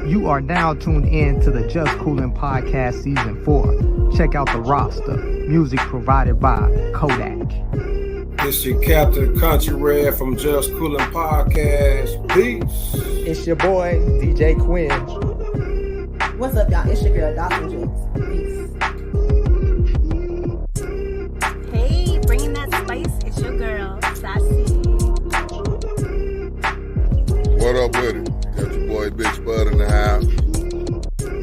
You are now tuned in to the Just Coolin' Podcast Season 4. Check out the roster. Music provided by Kodak. It's your Captain Country Red from Just Coolin' Podcast. Peace. It's your boy, DJ Quinn. What's up, y'all? It's your girl, Dawson Jules. Peace. Hey, bringing that spice. It's your girl, Sassy. What up with it? Got your boy Big Spud in the house.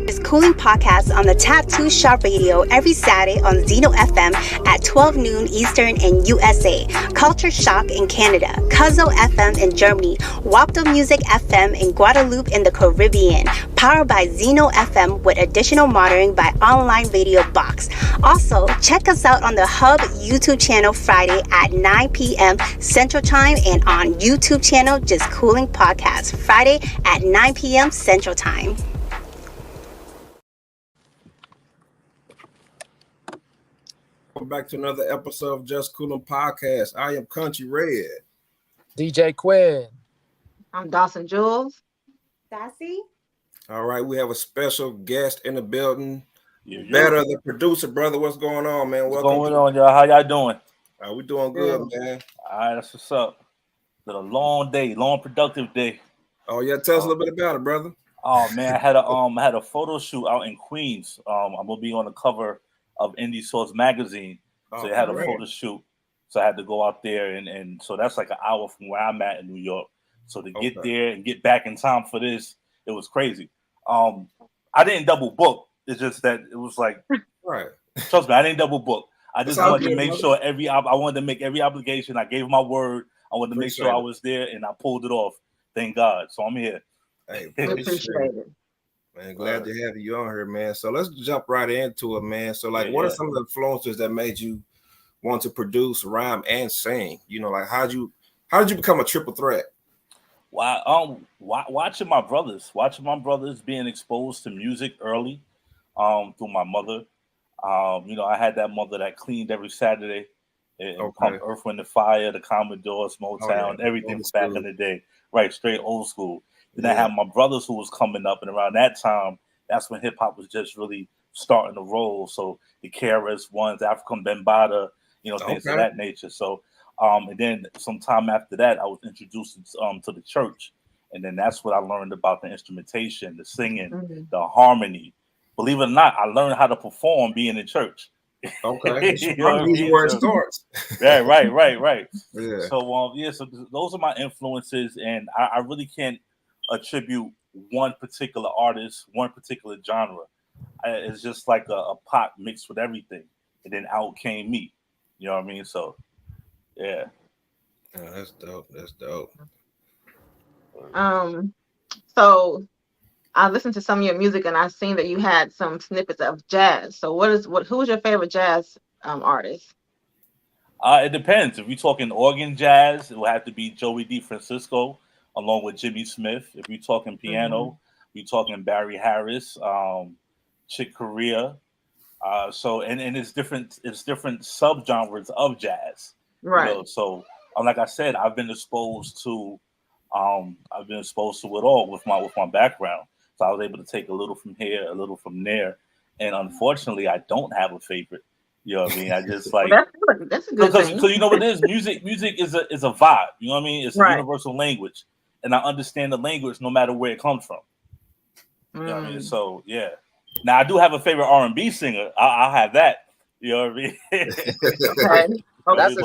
It's Coolin' Podcast on the Tattoo Shop Radio every Saturday on Zeno FM at 12 noon Eastern in USA, Culture Shock in Canada, Cuzzo FM in Germany, Wapto Music FM in Guadeloupe in the Caribbean, powered by Zeno FM with additional monitoring by Online Radio Box. Also, check us out on the Hub YouTube channel Friday at 9 p.m. Central Time and on YouTube channel Just Coolin' Podcast Friday at 9 p.m. Central Time. Welcome back to another episode of Just Coolin' Podcast. I am Country Red. DJ Quinn. I'm Dawson Jules. Sassy? All right, we have a special guest in the building. Betta, the producer, brother. What's going on, man? What's going on, y'all? How y'all doing? We doing good, man. All right, that's what's up. Been a long day, long productive day. Oh yeah, tell us a little bit about it, brother. Oh man, I had a photo shoot out in Queens. I'm gonna be on the cover of Indie Source magazine. So they had a photo shoot. So I had to go out there and so that's like an hour from where I'm at in New York. So to get there and get back in time for this, it was crazy. I didn't double book. It's just that it was like, right. Trust me, I didn't double book. I just wanted to make sure I wanted to make every obligation. I gave my word. I wanted to make sure I was there, and I pulled it off. Thank God. So I'm here. Hey, Appreciate it. Man, glad to have you on here, man. So let's jump right into it, man. So like, what are some of the influences that made you want to produce, rhyme, and sing? You know, like how did you become a triple threat? Wow, watching my brothers being exposed to music early, through my mother. You know, I had that mother that cleaned every Saturday and pumped Earth, Wind, and Fire, the Commodores, Motown, everything was back in the day, right? Straight old school. Then I had my brothers who was coming up, and around that time, that's when hip hop was just really starting to roll. So the KRS Ones, African Bambaataa, you know, things of that nature. So, and then sometime after that, I was introduced to the church, and then that's what I learned about the instrumentation, the singing, the harmony. Believe it or not, I learned how to perform being in church. Okay, you know where it starts. Yeah, right. Yeah. So, so those are my influences, and I really can't attribute one particular artist, one particular genre. It's just like a pot mixed with everything, and then out came me. You know what I mean? So, yeah. Oh, that's dope. So I listened to some of your music and I've seen that you had some snippets of jazz. So who is your favorite jazz artist? It depends. If we're talking organ jazz, it will have to be Joey DeFrancisco along with Jimmy Smith. If we're talking piano, we're talking Barry Harris, Chick Corea. So and it's different subgenres of jazz. Right. You know? So like I said, I've been exposed to it all with my background. So I was able to take a little from here, a little from there. And unfortunately, I don't have a favorite. You know what I mean? I just like that's a good thing. Because you know what it is? Music is a vibe. You know what I mean? It's a universal language. And I understand the language no matter where it comes from. You know what I mean? So yeah. Now I do have a favorite R&B singer. I'll have that. You know what I mean? That's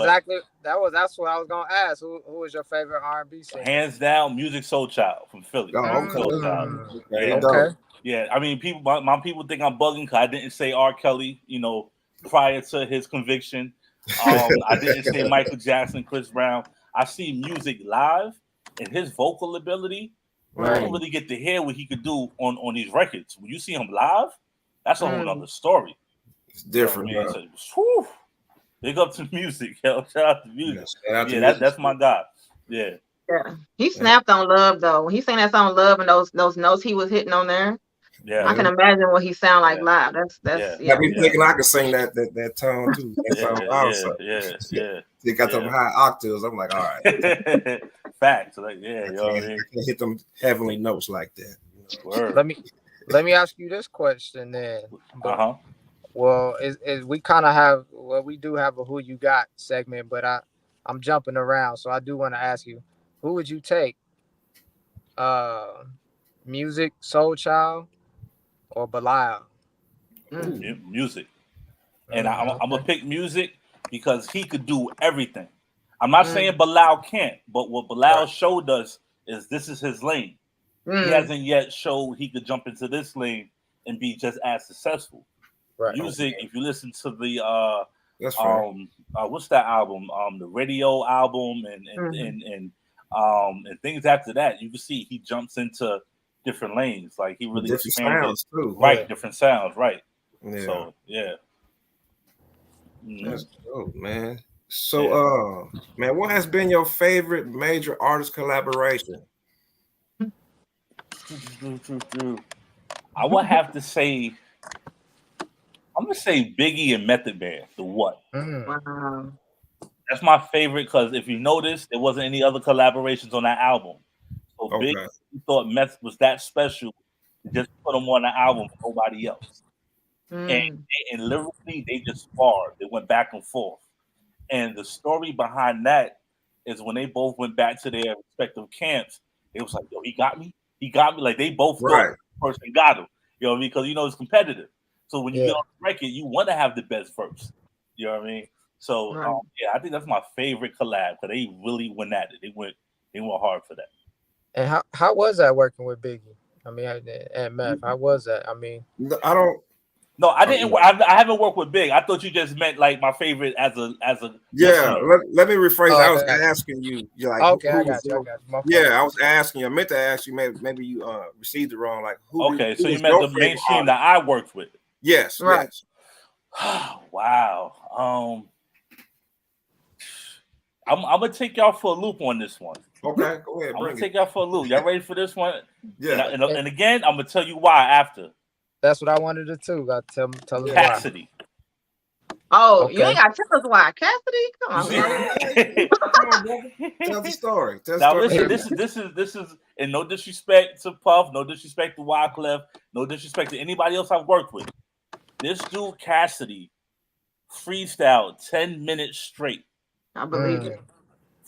what I was gonna ask. Who was your favorite R&B singer? Hands down, Music Soul Child from Philly. Soul Child. Okay. Yeah, I mean, my people think I'm bugging because I didn't say R. Kelly, you know, prior to his conviction. I didn't say Michael Jackson, Chris Brown. I see music live and his vocal ability. I don't really get to hear what he could do on these records. When you see him live, that's a whole other story. It's different. You know what I mean? So, big up to music, yo. Shout out to music. That's my guy. Yeah. Yeah. He snapped on Love though. When he sang that song Love and those notes he was hitting on there. Yeah. I can imagine what he sound like live. That's I be thinking I could sing that tone too. That They got them high octaves. I'm like, all right. Facts. Like, you know what I mean? Hit them heavenly notes like that. Word. Let me ask you this question then. Uh-huh. Well, is we kind of have, well, we do have a Who You Got segment, but I'm jumping around, so I do want to ask you, who would you take? Music, Soul Child, or Belial? Music. And I'm gonna pick Music because he could do everything. I'm not saying Belial can't, but what Belial showed us is this is his lane. He hasn't yet showed he could jump into this lane and be just as successful. Right. Music, if you listen to the what's that album? The Radio album and things after that, you can see he jumps into different lanes. Like he really different sounds too. Right, different sounds, right. Yeah. So That's dope, man. So man, what has been your favorite major artist collaboration? I would have to say, I'm gonna say Biggie and Method Man. The What? Wow. That's my favorite because if you notice, there wasn't any other collaborations on that album. So Biggie thought Meth was that special to just put him on the album for nobody else. And lyrically, they just sparred. They went back and forth. And the story behind that is when they both went back to their respective camps, it was like, yo, he got me. He got me. Like they both thought the person got him. You know what I mean? Because it's competitive. So when you get on the record, you want to have the best verse. You know what I mean? So I think that's my favorite collab because they really went at it. They went hard for that. And how was that working with Biggie? I mean, and Meth, how was that? I mean, I don't. No, I didn't. I haven't worked with Big. I thought you just meant like my favorite as a. Yeah, let me rephrase. I was asking you. Like, okay, I got you. Yeah, I was asking you. I meant to ask you. Maybe you received it wrong. Like, who? Okay, so you meant the mainstream that I worked with. Yes. Right. Yes. Wow. I'm gonna take y'all for a loop on this one. Okay, go ahead. I'm gonna take y'all for a loop. Y'all ready for this one? Yeah. And again, I'm gonna tell you why after. That's what I wanted to too. Got to tell us Cassidy. Why. Oh, you ain't got to tell us why. Cassidy? Come on, brother. Tell the story. Listen, this is, and no disrespect to Puff, no disrespect to Wyclef, no disrespect to anybody else I've worked with. This dude Cassidy freestyle 10 minutes straight. I believe it.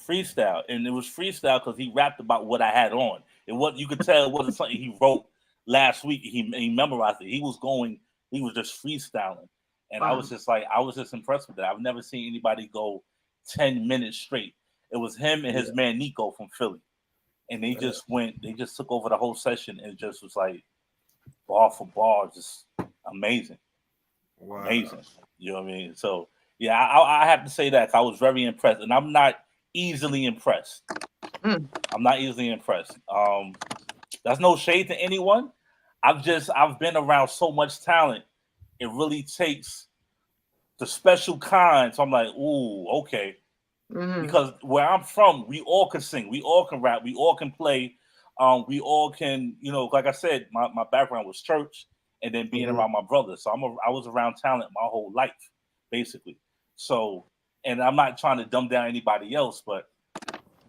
Freestyle, and it was freestyle because he rapped about what I had on. You could tell it wasn't something he wrote last week. He memorized it. He was just freestyling. And I was just impressed with that. I've never seen anybody go 10 minutes straight. It was him and his man Nico from Philly. And they just took over the whole session and just was like bar for bar, just amazing. Wow. Amazing. You know what I mean? So yeah, I have to say that I was very impressed. And I'm not easily impressed. I'm not easily impressed. That's no shade to anyone. I've been around so much talent. It really takes the special kind. So I'm like, ooh, okay. Because where I'm from, we all can sing, we all can rap, we all can play, we all can, like I said, my background was church and then being around my brothers. So I was around talent my whole life, basically. So, and I'm not trying to dumb down anybody else, but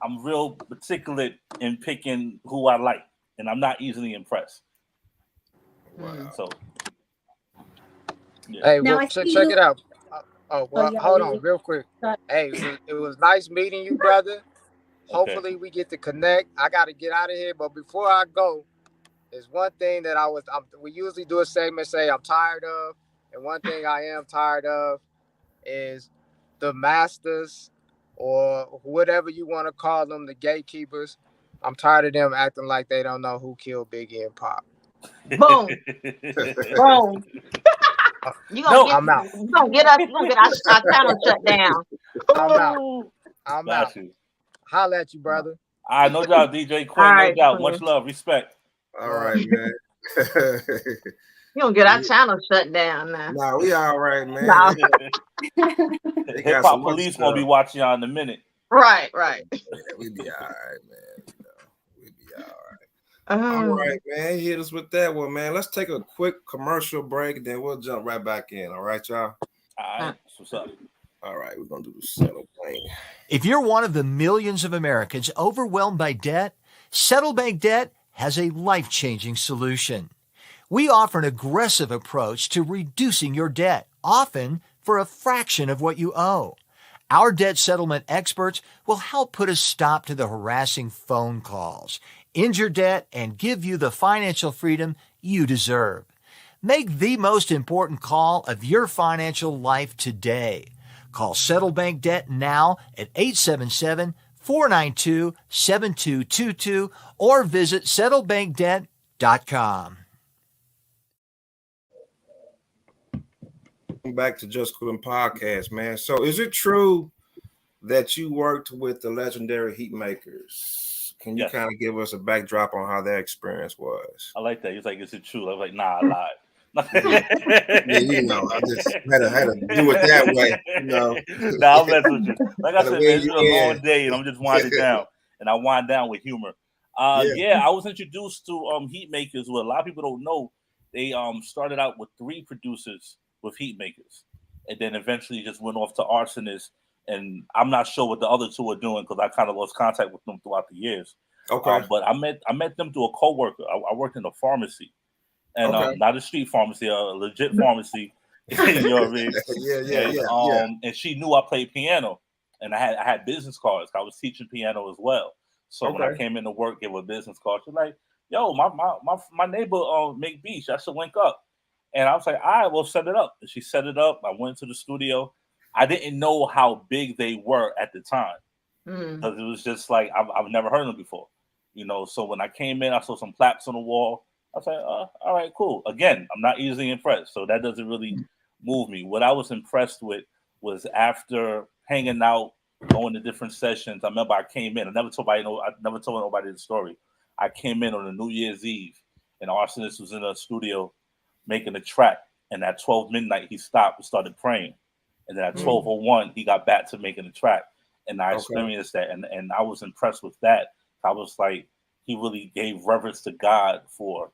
I'm real particular in picking who I like, and I'm not easily impressed. Wow. So. Yeah. Hey, well, check it out. Hold on real quick. Hey, it was nice meeting you, brother. Hopefully we get to connect. I got to get out of here, but before I go, there's one thing that we usually do a segment say I'm tired of, and one thing I am tired of is the masters or whatever you want to call them, the gatekeepers. I'm tired of them acting like they don't know who killed Biggie and Pop. Boom. Boom. I'm out. You gonna get our channel shut down. I'm out. Holla at you, brother. All right, no doubt, DJ Quinn. No doubt. Much love, respect. All right, man. You gonna get our channel shut down now. Nah, we all right, man. Nah. Hip Hop Police gonna be watching y'all in a minute. Right. Yeah, we be all right, man. We be all right. All right, man. Hit us with that one, man. Let's take a quick commercial break, then we'll jump right back in. All right, y'all? All right. What's up? All right, we're going to do the settle bank. If you're one of the millions of Americans overwhelmed by debt, Settle Bank Debt has a life-changing solution. We offer an aggressive approach to reducing your debt, often for a fraction of what you owe. Our debt settlement experts will help put a stop to the harassing phone calls, end your debt, and give you the financial freedom you deserve. Make the most important call of your financial life today. Call Settle Bank Debt now at 877-492-7222 or visit settlebankdebt.com. Back to Just Coolin' Podcast, man. So is it true that you worked with the legendary Heatmakerz? Can you kind of give us a backdrop on how that experience was? I like that. He's like, is it true? I was like, nah, I lied. Yeah, you know, I just had to do it that way, you know. Nah, I'm messing with you. Like I said, man, it's been a long day, and I'm just winding down, and I wind down with humor. I was introduced to Heatmakerz. What a lot of people don't know, they started out with 3 producers with Heatmakerz, and then eventually just went off to Arsonist. And I'm not sure what the other 2 are doing because I kind of lost contact with them throughout the years. Okay, but I met them through a coworker. I worked in a pharmacy. And not a street pharmacy, a legit pharmacy. You know what I mean? Yeah. And she knew I played piano, and I had business cards. I was teaching piano as well. So when I came into work, gave her a business card. She's like, "Yo, my neighbor make beats. I should link up." And I was like, "All right, well, set it up." And she set it up. I went to the studio. I didn't know how big they were at the time because it was just like I've never heard of them before. You know, so when I came in, I saw some plaques on the wall. I was like, all right, cool. Again, I'm not easily impressed, so that doesn't really move me. What I was impressed with was after hanging out, going to different sessions. I remember I came in. I never told nobody the story. I came in on a New Year's Eve, and Arsonist was in a studio making a track. And at 12 midnight, he stopped and started praying. And then at 12:01, he got back to making the track. And I experienced that, and I was impressed with that. I was like, he really gave reverence to God for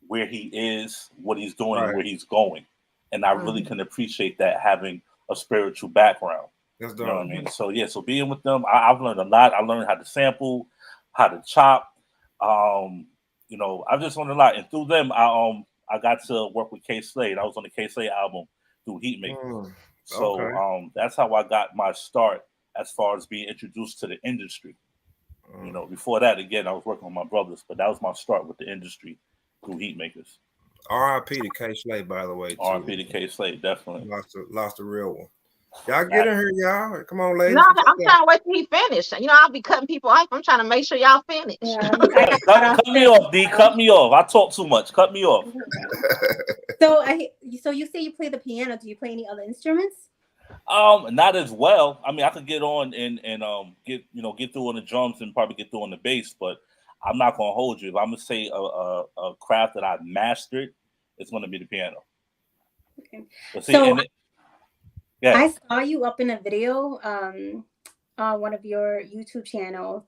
where he is, what he's doing, where he's going. And I really can appreciate that, having a spiritual background. You know what I mean? So so being with them, I've learned a lot. I learned how to sample, how to chop. You know, I've just learned a lot. And through them, I got to work with K Slade. I was on the K Slade album through Heatmakerz. So that's how I got my start as far as being introduced to the industry. You know, before that, again, I was working with my brothers, but that was my start with the industry through Heatmakerz. R.I.P. to K Slade, by the way. R.I.P. to K Slade, definitely. Lost a real one. Y'all get in here, y'all. Come on, ladies. No, I'm trying to wait till he finish. You know, I'll be cutting people off. I'm trying to make sure y'all finish. Yeah, cut me off, D. Cut me off. I talk too much. Cut me off. So you say you play the piano. Do you play any other instruments? Not as well. I mean, I could get on and get through on the drums and probably get through on the bass, but I'm not gonna hold you. If I'm gonna say a craft that I've mastered, it's gonna be the piano. Okay. So I saw you up in a video on one of your YouTube channels,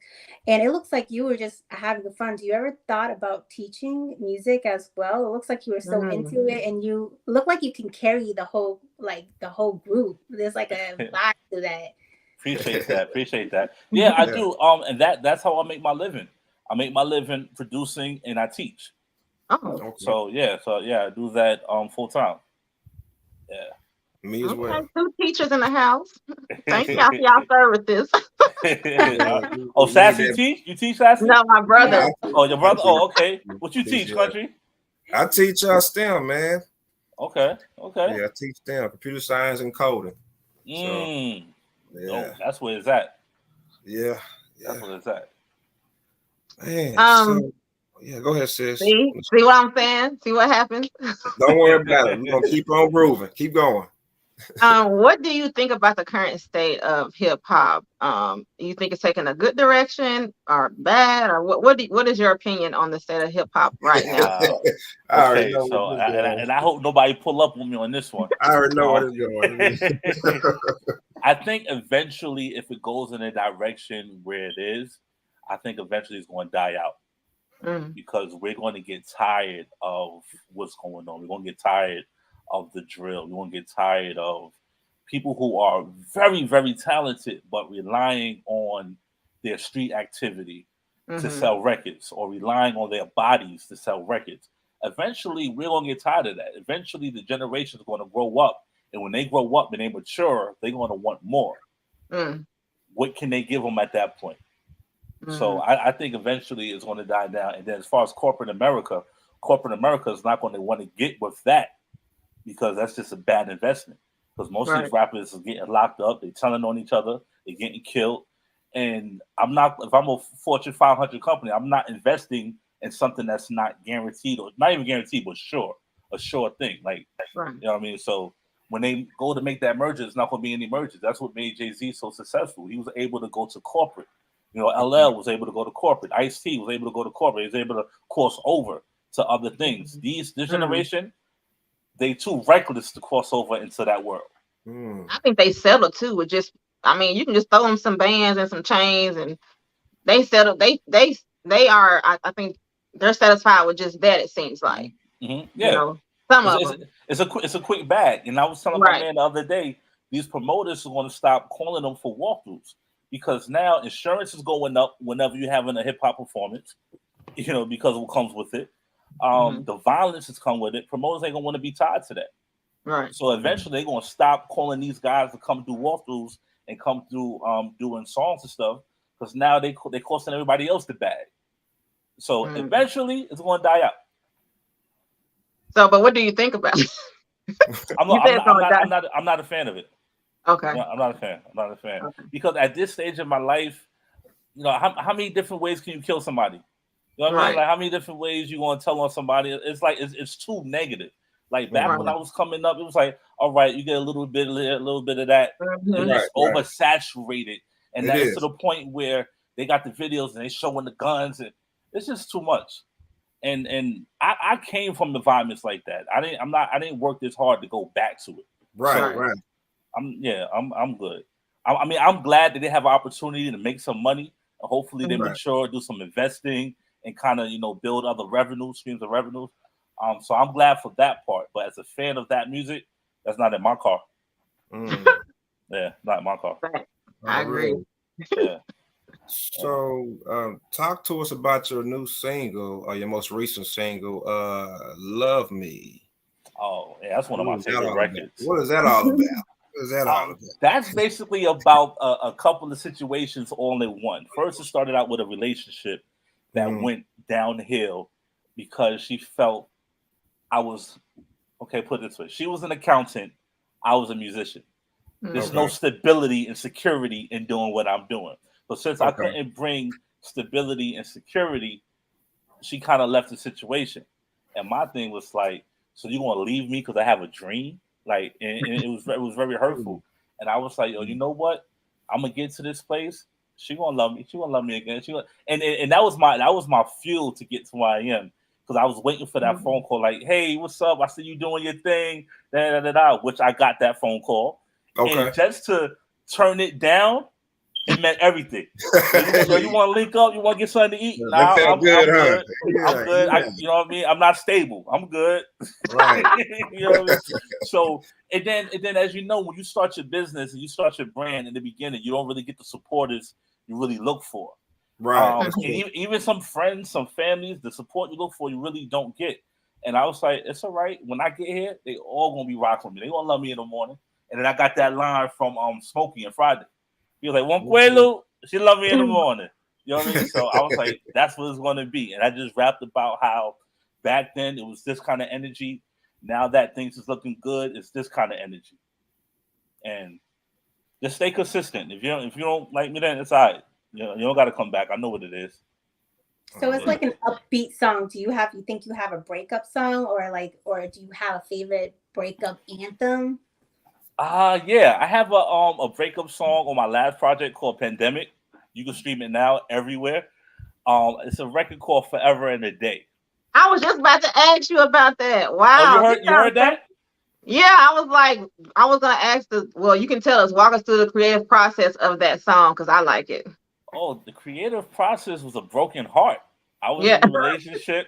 and it looks like you were just having fun. Do you ever thought about teaching music as well? It looks like you were so into it, and you look like you can carry the whole group. There's like a vibe to that. Appreciate that. Yeah, I do. And that's how I make my living. I make my living producing, and I teach. Oh, so I do that full time. Yeah. Me as well. 2 teachers in the house. Thank y'all for y'all services. Sassy teach? You teach Sassy? No, my brother. Oh, your brother? Oh, okay. What you teach, country? I teach STEM, man. Okay. Yeah, I teach STEM, computer science and coding. So, that's where it's at. Yeah. That's where it's at. Man, go ahead, sis. See what I'm saying? See what happens? Don't worry about it. We're gonna keep on grooving. Keep going. What do you think about the current state of hip hop? You think it's taking a good direction or bad, or what is your opinion on the state of hip hop right now? Okay, so and I hope nobody pull up on me on this one. I already know what it's going. I think eventually, if it goes in a direction where it is, I think eventually it's going to die out. Because we're going to get tired of what's going on. We're going to get tired of the drill. We're going to get tired of people who are very, very talented, but relying on their street activity to sell records or relying on their bodies to sell records. Eventually, we're going to get tired of that. Eventually, the generation is going to grow up. And when they grow up and they mature, they're going to want more. What can they give them at that point? So I think eventually it's going to die down. And then as far as corporate America is not going to want to get with that because that's just a bad investment. Because most of these rappers are getting locked up. They're telling on each other. They're getting killed. And if I'm a Fortune 500 company, I'm not investing in something that's not guaranteed or not even guaranteed, but a sure thing. Like, you know what I mean? So when they go to make that merger, it's not going to be any mergers. That's what made Jay-Z so successful. He was able to go to corporate. You know, LL was able to go to corporate. Ice-T was able to go to corporate. He was able to cross over to other things. This generation, they too reckless to cross over into that world. I think they settle too with just, I mean, you can just throw them some bands and some chains and they settle. They are, I think they're satisfied with just that, it seems like. Yeah. You know, some of them. It's a quick bag. And I was telling my man the other day, these promoters are going to stop calling them for walkthroughs because now insurance is going up whenever you're having a hip hop performance, you know, because of what comes with it. The violence has come with it. Promoters ain't going to want to be tied to that. Right. So eventually they're going to stop calling these guys to come do walkthroughs and come through doing songs and stuff because now they're costing everybody else the bag. So eventually it's going to die out. So, but what do you think about it? I'm not a fan of it. Okay. I'm not a fan. Okay. Because at this stage of my life, you know, how many different ways can you kill somebody? You know what I mean? Like how many different ways you going to tell on somebody? It's like it's too negative. Like back when I was coming up, it was like, all right, you get a little bit of here, a little bit of that. It's oversaturated, and that's to the point where they got the videos and they showing the guns, and it's just too much. And I came from environments like that. I didn't work this hard to go back to it. Right. I'm good. I mean, I'm glad that they have an opportunity to make some money. And hopefully they mature, do some investing, and kind of, you know, build other streams of revenues. So I'm glad for that part. But as a fan of that music, that's not in my car. Yeah, not in my car. I agree. Yeah. So talk to us about your new single, or your most recent single, Love Me. Oh, yeah, that's one of my favorite records. What is that all about? That's basically about a couple of situations all in one. First, it started out with a relationship that went downhill because she felt put it this way. She was an accountant. I was a musician. There's no stability and security in doing what I'm doing. But since I couldn't bring stability and security, she kind of left the situation. And my thing was like, so you want to leave me because I have a dream? Like, and it was very hurtful. And I was like, yo, you know what? I'm gonna get to this place. She gonna love me. She gonna love me again. And that was my fuel to get to where I am. Because I was waiting for that phone call, like, hey, what's up? I see you doing your thing, which I got that phone call. And just to turn it down, it meant everything. You want to link up? You want to get something to eat? Nah, I'm good. I'm good. You know what I mean? I'm not stable. I'm good. Right. You know what I mean? So, and then, as you know, when you start your business and you start your brand in the beginning, you don't really get the supporters you really look for. Right. Even some friends, some families, the support you look for, you really don't get. And I was like, it's all right. When I get here, they all gonna be rocking with me. They gonna love me in the morning. And then I got that line from Smokey and Friday. He was like, "One Quaalude, she love me in the morning." You know what I mean? So I was like, that's what it's gonna be. And I just rapped about how back then it was this kind of energy. Now that things is looking good, it's this kind of energy. And just stay consistent. If you don't like me, then it's all right. You don't got to come back. I know what it is. So it's like an upbeat song. Do you think you have a breakup song, or do you have a favorite breakup anthem? Yeah, I have a breakup song on my last project called Pandemic. You can stream it now everywhere. It's a record called Forever and a Day. I was just about to ask you about that. Wow. Oh, you heard that? Yeah, I was gonna ask you can tell us, walk us through the creative process of that song, because I like it. Oh, the creative process was a broken heart. I was in a relationship.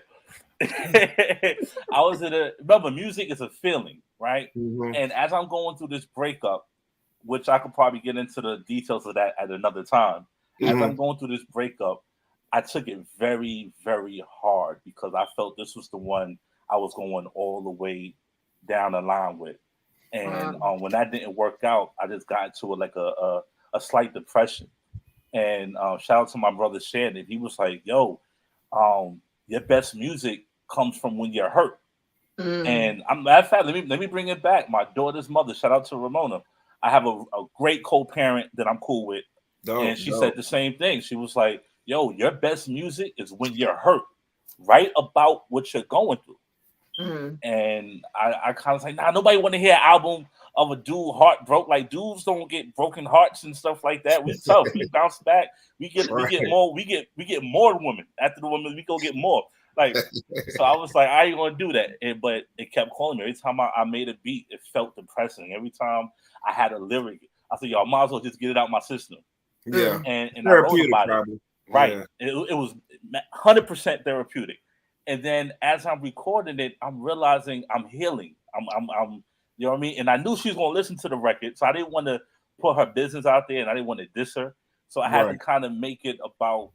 Remember, music is a feeling, right? And as I'm going through this breakup, which I could probably get into the details of that at another time, as I'm going through this breakup, I took it very, very hard because I felt this was the one I was going all the way down the line with. And when that didn't work out, I just got into a slight depression. And shout out to my brother Shannon. He was like, yo, your best music comes from when you're hurt. And matter of fact, let me bring it back. My daughter's mother, shout out to Ramona. I have a great co-parent that I'm cool with. And she said the same thing. She was like, yo, your best music is when you're hurt. Write about what you're going through. And I kind of like, nah, nobody want to hear an album of a dude heart broke. Like, dudes don't get broken hearts and stuff like that. We tough. We bounce back. We get more. We get more women. After the women, we go get more. Like, so I was like, I ain't gonna do that. But it kept calling me. Every time I made a beat, it felt depressing. Every time I had a lyric, I said, yo, I might as well just get it out my system. Yeah. And I wrote about probably. It. Right. Yeah. It was 100% therapeutic. And then as I'm recording it, I'm realizing I'm healing. I'm you know what I mean? And I knew she was going to listen to the record. So I didn't want to put her business out there and I didn't want to diss her. So I had to kind of make it about,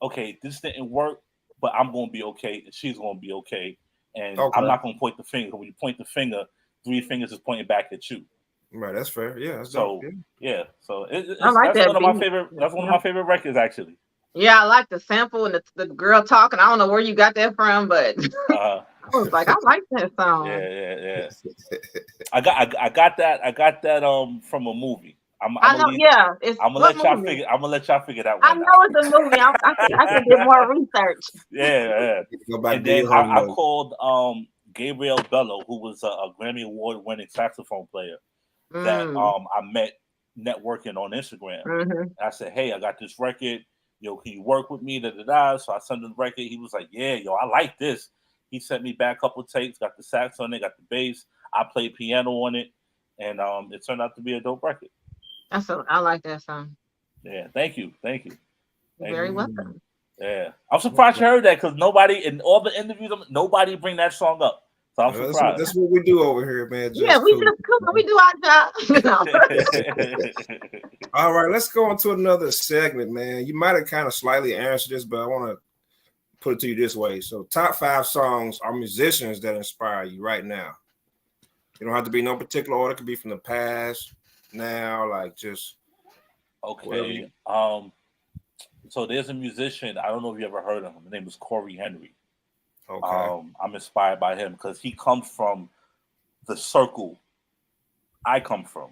okay, this didn't work, but I'm going to be okay. And she's going to be okay. And I'm not going to point the finger. When you point the finger, 3 fingers is pointing back at you. Right. That's fair. Yeah. That's so, dope. Yeah. So that's that one of my favorite. That's one of my favorite records, actually. Yeah, I like the sample and the girl talking. I don't know where you got that from, but I was like, I like that song. Yeah. I got that from a movie. I'm gonna let y'all figure that one out. I know it's a movie. I can do more research. Yeah. And then I called Gabriel Bello, who was a Grammy Award-winning saxophone player that I met networking on Instagram. And I said, hey, I got this record. Yo, can you work with me? So I sent him the record. He was like, yeah, yo, I like this. He sent me back a couple of tapes, got the sax on it, got the bass. I played piano on it, and it turned out to be a dope record. I like that song. Yeah, thank you. You're very welcome. Yeah, I'm surprised you heard that because nobody in all the interviews, nobody bring that song up. So I'm surprised. That's what we do over here, man. We do our job. All right, let's go on to another segment, man. You might have kind of slightly answered this, but I want to put it to you this way. So, top 5 songs or musicians that inspire you right now. You don't have to be no particular order. It could be from the past, now, like just okay. So there's a musician. I don't know if you ever heard of him. His name is Corey Henry. Okay. I'm inspired by him because he comes from the circle I come from.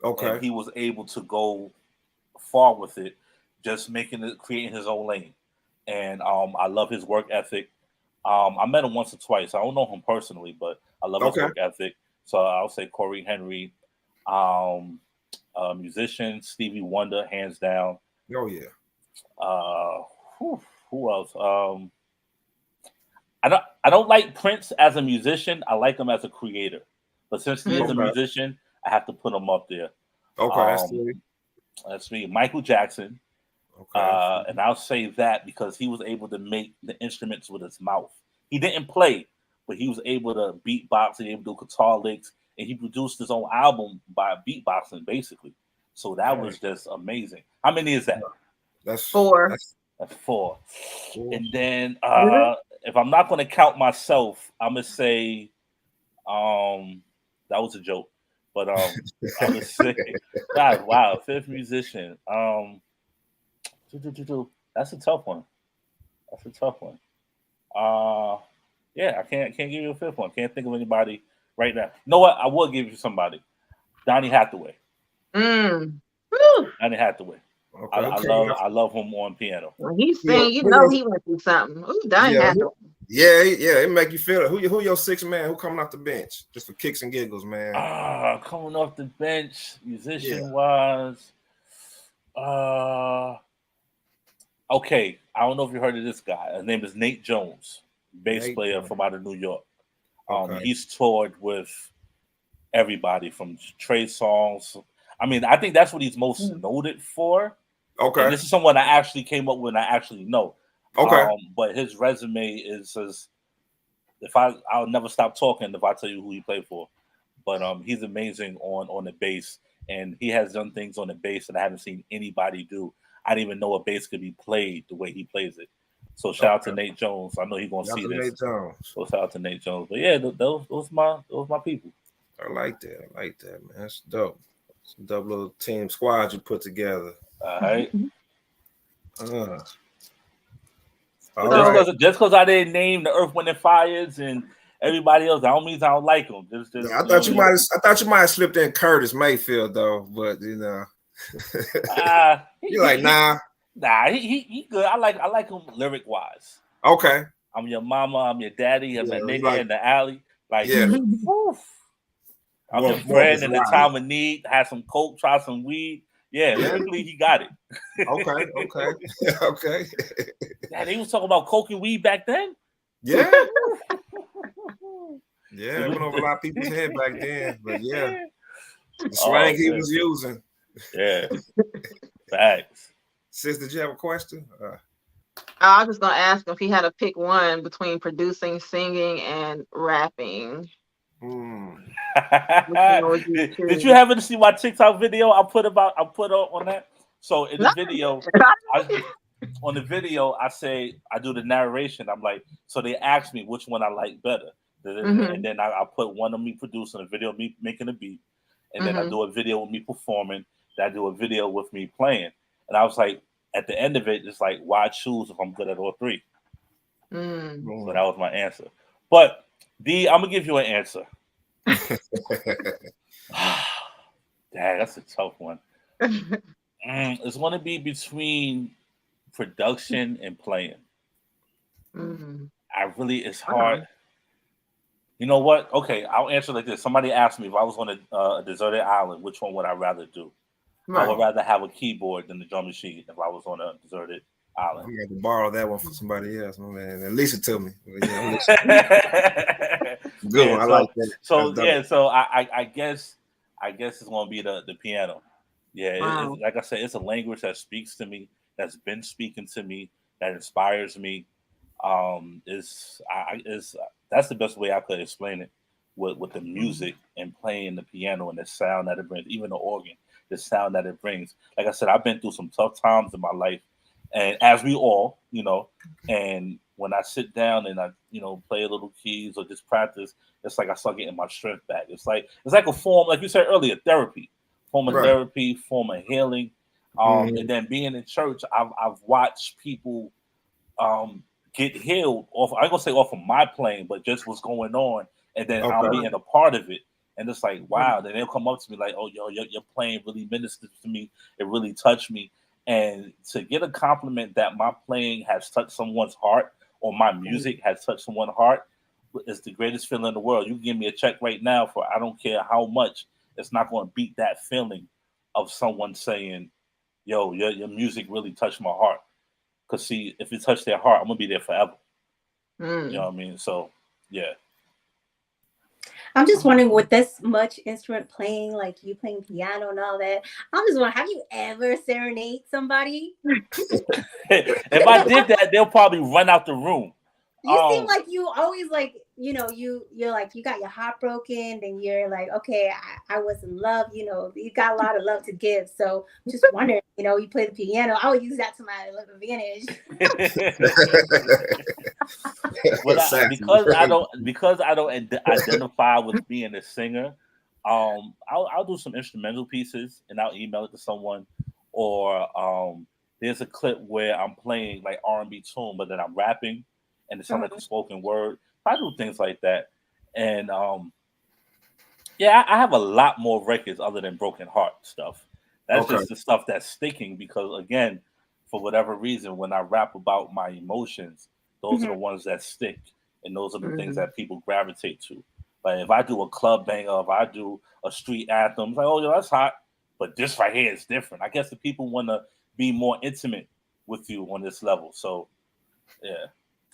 Okay. And he was able to go far with it, just creating his own lane. And I love his work ethic. I met him once or twice. I don't know him personally, but I love his work ethic. So I'll say Corey Henry. Musician Stevie Wonder, hands down. Oh yeah. Who else? I don't like Prince as a musician. I like him as a creator. But since he is a musician, I have to put him up there. Okay. That's me. Michael Jackson. Okay. And I'll say that because he was able to make the instruments with his mouth. He didn't play, but he was able to beatbox. He was able to do guitar licks. And he produced his own album by beatboxing, basically. So that was just amazing. How many is that? That's 4. That's 4. And then if I'm not going to count myself, I'm going to say that was a joke. But I'm going to say, wow, 5th musician. That's a tough one. Yeah, I can't give you a 5th one. Can't think of anybody right now. You know what? I will give you somebody. Donny Hathaway. Donny Hathaway. Okay. I love him on piano. When he sing, he went through something. Ooh, Donny Hathaway. Yeah, it make you feel it. Who your 6th man? Who coming off the bench just for kicks and giggles, man? Coming off the bench, musician wise. Okay, I don't know if you heard of this guy. His name is Nate Jones, bass player from out of New York. He's toured with everybody from Trey Songz. I mean, I think that's what he's most noted for. Okay. And this is someone I actually came up with and I actually know. Okay. But his resume is I'll never stop talking if I tell you who he played for. But he's amazing on the bass, and he has done things on the bass that I haven't seen anybody do. I didn't even know a bass could be played the way he plays it. So shout out to Nate Jones. I know he's gonna see this. Nate Jones. So shout out to Nate Jones. But yeah, those my people. I like that, man. That's dope. It's a dope little team squad you put together. All right. Just because I didn't name the Earth, Wind, and Fires and everybody else, that don't mean I don't like them. I thought you might have slipped in Curtis Mayfield though, but you know, you're like nah. Nah, he good. I like him lyric wise. Okay. I'm your mama. I'm your daddy. I'm a nigga in the alley. Like, woof. I'm your friend in the time of need. Have some coke. Try some weed. Yeah, lyrically he got it. Okay. Yeah, they was talking about coke and weed back then. Yeah. Yeah, it went over a lot of people's head back then. But yeah, the slang he was using. Yeah. Facts. Sis, did you have a question? I was just gonna ask him if he had to pick one between producing, singing, and rapping. Did you happen to see my TikTok video I put on that? So in the video, on the video, I say I do the narration. I'm like, so they asked me which one I like better, and then I put one of me producing a video, of me making a beat, and then I do a video with me performing. Then I do a video with me playing. And I was like, at the end of it, it's like, why choose if I'm good at all three? So that was my answer. But D, I'm gonna give you an answer. Dang, that's a tough one. It's gonna be between production and playing. It's hard. You know what? Okay, I'll answer like this. Somebody asked me if I was on a deserted island, which one would I rather do? Right. I would rather have a keyboard than the drum machine if I was on a deserted island. I'm going to borrow that one from somebody else, my man. And lease it to me. Yeah, good one. I like that. So so I guess it's going to be the piano. Yeah, wow. Like I said, it's a language that speaks to me, that's been speaking to me, that inspires me. That's the best way I could explain it with the music and playing the piano and the sound that it brings, even the organ. The sound that it brings. Like I said, I've been through some tough times in my life, and as we all, and when I sit down and I, play a little keys or just practice, it's like I start getting my strength back. It's like a form, like you said earlier, therapy, form of therapy, form of healing. And then being in church, I've watched people get healed off. I ain't gonna say off of my playing, but just what's going on, and then I'm being a part of it. And it's like, wow. Then they'll come up to me like, oh, yo, your playing really ministered to me. It really touched me. And to get a compliment that my playing has touched someone's heart or my music has touched someone's heart is the greatest feeling in the world. You can give me a check right now for I don't care how much. It's not going to beat that feeling of someone saying, yo, your music really touched my heart. Because, see, if it touched their heart, I'm going to be there forever. You know what I mean? So, yeah. I'm just wondering, with this much instrument playing, like you playing piano and all that, I'm just wondering, have you ever serenade somebody? If I did that, they'll probably run out the room. You seem like you always like, you're like, you got your heart broken, and you're like, okay, I was in love, you got a lot of love to give. So just wondering, you play the piano. I would use that to my advantage. Because I don't identify with being a singer, I'll do some instrumental pieces and I'll email it to someone, or there's a clip where I'm playing like R&B tune, but then I'm rapping and it sounds like a spoken word. I do things like that. And I have a lot more records other than Broken Heart stuff. That's just the stuff that's sticking because, again, for whatever reason, when I rap about my emotions, those are the ones that stick. And those are the things that people gravitate to. Like if I do a club banger, if I do a street anthem, it's like, oh, that's hot. But this right here is different. I guess the people want to be more intimate with you on this level. So, yeah.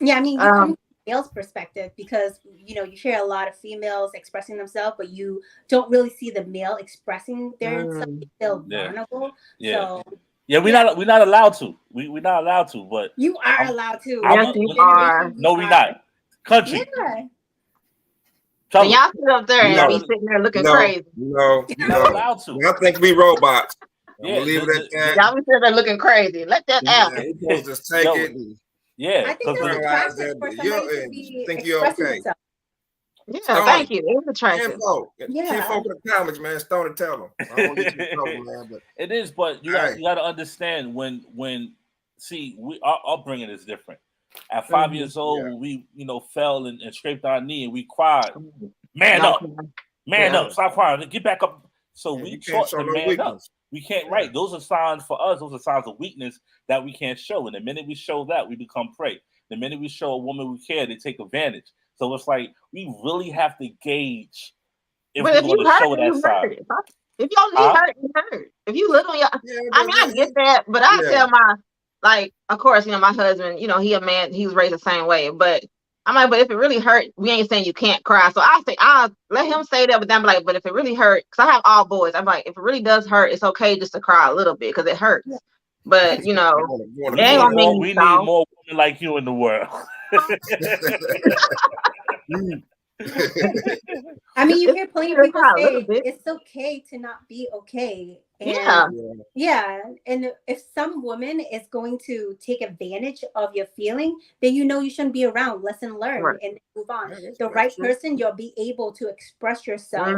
Yeah, I mean, you come from a male's perspective because, you hear a lot of females expressing themselves, but you don't really see the male expressing themselves. They're vulnerable. Yeah. So, we're not allowed to. We're not allowed to, but you are allowed to. Yes, you are. No, we're not. Country. Yeah. And y'all sit up there and be sitting there looking crazy. No, not allowed to. I think we robots. Yeah, leave it at that. Y'all be sitting there looking crazy. Let that out. Yeah, you just take it. Yeah, I think that's attractive for somebody to be think you're expressing okay. themselves. Yeah, Stone thank you. It's attractive. Kinfolk in the comments, man. Stone and tell them. I don't want to get you in trouble, man. But it is, but you got to understand when see, our upbringing is different. At 5 years old, when we fell and scraped our knee and we cried, man up, stop crying, get back up. So we taught the man up. We can't write. Those are signs for us. Those are signs of weakness that we can't show. And the minute we show that, we become prey. The minute we show a woman we care, they take advantage. So it's like we really have to gauge if we're going to show that side. If your knee hurt, you hurt. If you look on your, I mean, I get that, but I tell of course, my husband, he a man, he was raised the same way, but I'm like, but if it really hurt, we ain't saying you can't cry. So I'll let him say that, but then I'm like, but if it really hurt, because I have all boys, I'm like, if it really does hurt, it's okay just to cry a little bit because it hurts. Yeah. But we need more women like you in the world. I mean, you hear plenty of people say it's okay to not be okay. And and if some woman is going to take advantage of your feeling, then you shouldn't be around. Lesson learned and move on. The right person, you'll be able to express yourself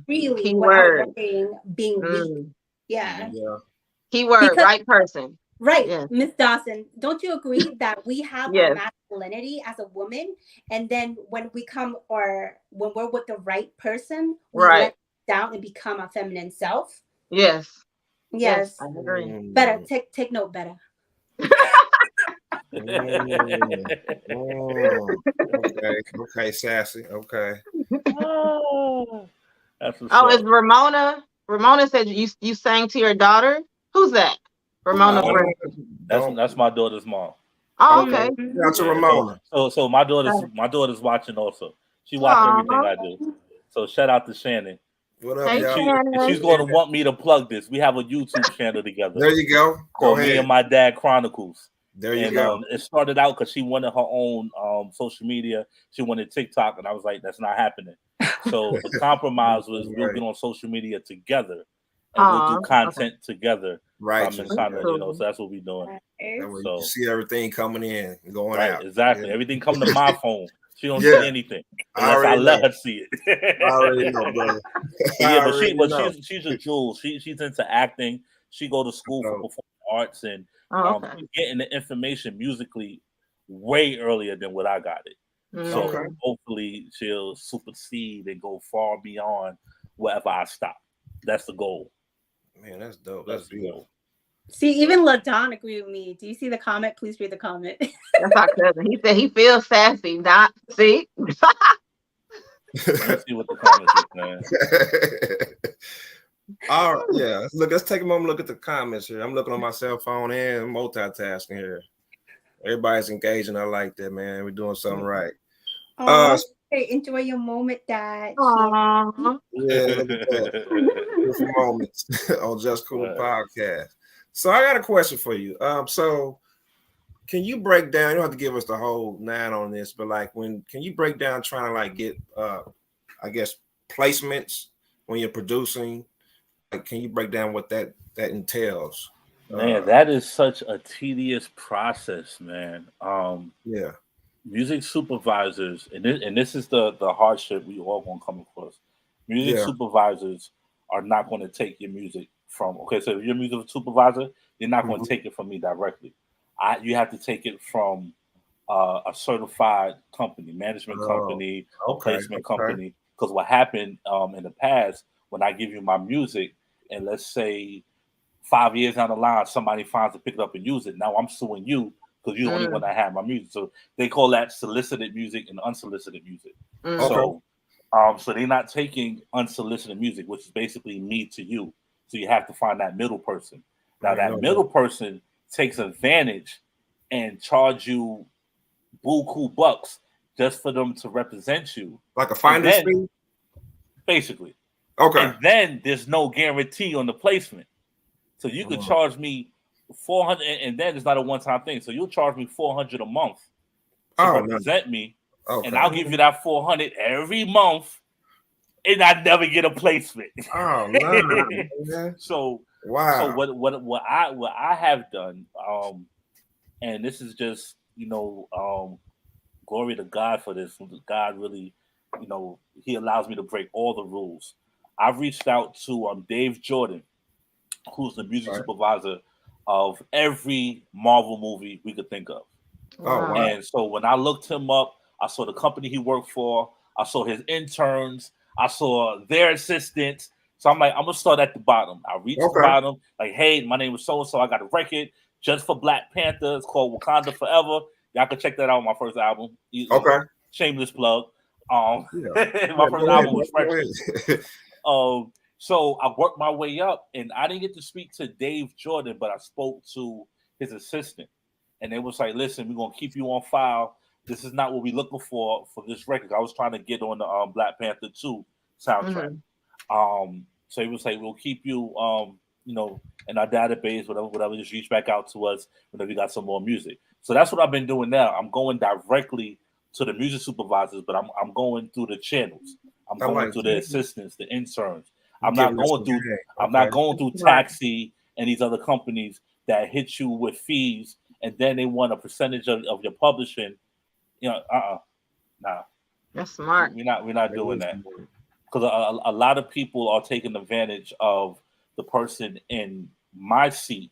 freely without being weak. Yeah. Keyword, right person. Right, Miss Dawson, don't you agree that we have our masculinity as a woman, and then when we're with the right person, we let down and become our feminine self? Yes, I agree. Better take note, Betta. Okay, sassy. Okay. Is Ramona? Ramona said you sang to your daughter. Who's that? Ramona. That's my daughter's mom. Oh, okay. That's Ramona. So my daughter's watching also. She watches everything I do. So shout out to Shannon. What up, y'all? She's going to want me to plug this. We have a YouTube channel together. There you go. Called Me and My Dad Chronicles. There you go. It started out because she wanted her own social media. She wanted TikTok, and I was like, that's not happening. So the compromise was we'll get on social media together and we'll do content together. Right. So that's what we're doing. So you see everything coming in and going out. Exactly. Everything coming to my phone. She don't see anything unless I let her see it. I already know, brother. She's a jewel. She's into acting. She go to school for performing arts and getting the information musically way earlier than what I got it. So hopefully she'll supersede and go far beyond wherever I stop. That's the goal. Man, that's dope. That's beautiful. See, even LaDon agreed with me. Do you see the comment? Please read the comment. That's our cousin. He said he feels sassy. Not see. Let's see what the comment is, man. All right, yeah. Let's take a moment. Look at the comments here. I'm looking on my cell phone and multitasking here. Everybody's engaging. I like that, man. We're doing something right. Enjoy your moment, Dad. Yeah, look at that. Beautiful moments on Just Cool Podcast. So I got a question for you. So can you break down? You don't have to give us the whole 9 on this, but can you break down trying to get I guess placements when you're producing? Can you break down what that entails? Man, that is such a tedious process, man. Music supervisors, and this is the hardship we all gonna come across. Music supervisors are not going to take your music from. Okay, so if you're a music supervisor, you're not going to take it from me directly. You have to take it from a certified company, management company, or placement company. Because what happened in the past, when I give you my music, and let's say 5 years down the line, somebody finds to pick it up and use it. Now I'm suing you because you're the only one that had my music. So they call that solicited music and unsolicited music. So they're not taking unsolicited music, which is basically me to you. So you have to find that middle person. Now that middle person takes advantage and charge you buku bucks just for them to represent you. Like a finder's fee? Basically. Okay. And then there's no guarantee on the placement. So you could charge me $400, and then it's not a one-time thing. So you'll charge me $400 a month to represent me, and I'll give you that $400 every month, and I never get a placement. Oh no! So Wow. So what I have done, and this is just, glory to God for this. God really, he allows me to break all the rules. I've reached out to Dave Jordan, who's the music supervisor of every Marvel movie we could think of. Oh, wow. And so when I looked him up, I saw the company he worked for. I saw his interns. I saw their assistants. So I'm like, I'm going to start at the bottom. I reached the bottom, like, hey, my name is so-and-so. I got a record just for Black Panther. It's called Wakanda Forever. Y'all can check that out on my first album. Okay. Shameless plug. My first album was Fresh. So I worked my way up, and I didn't get to speak to Dave Jordan, but I spoke to his assistant. And they was like, listen, we're going to keep you on file. This is not what we're looking for this record. I was trying to get on the Black Panther 2 soundtrack. So he was like, we'll keep you, in our database, whatever. Just reach back out to us whenever you got some more music. So that's what I've been doing now. I'm going directly to the music supervisors, but I'm going through the channels. I'm going through the assistants, the interns. I'm not going through Taxi and these other companies that hit you with fees, and then they want a percentage of your publishing. Nah. That's smart. We're not doing that, because a lot of people are taking advantage of the person in my seat,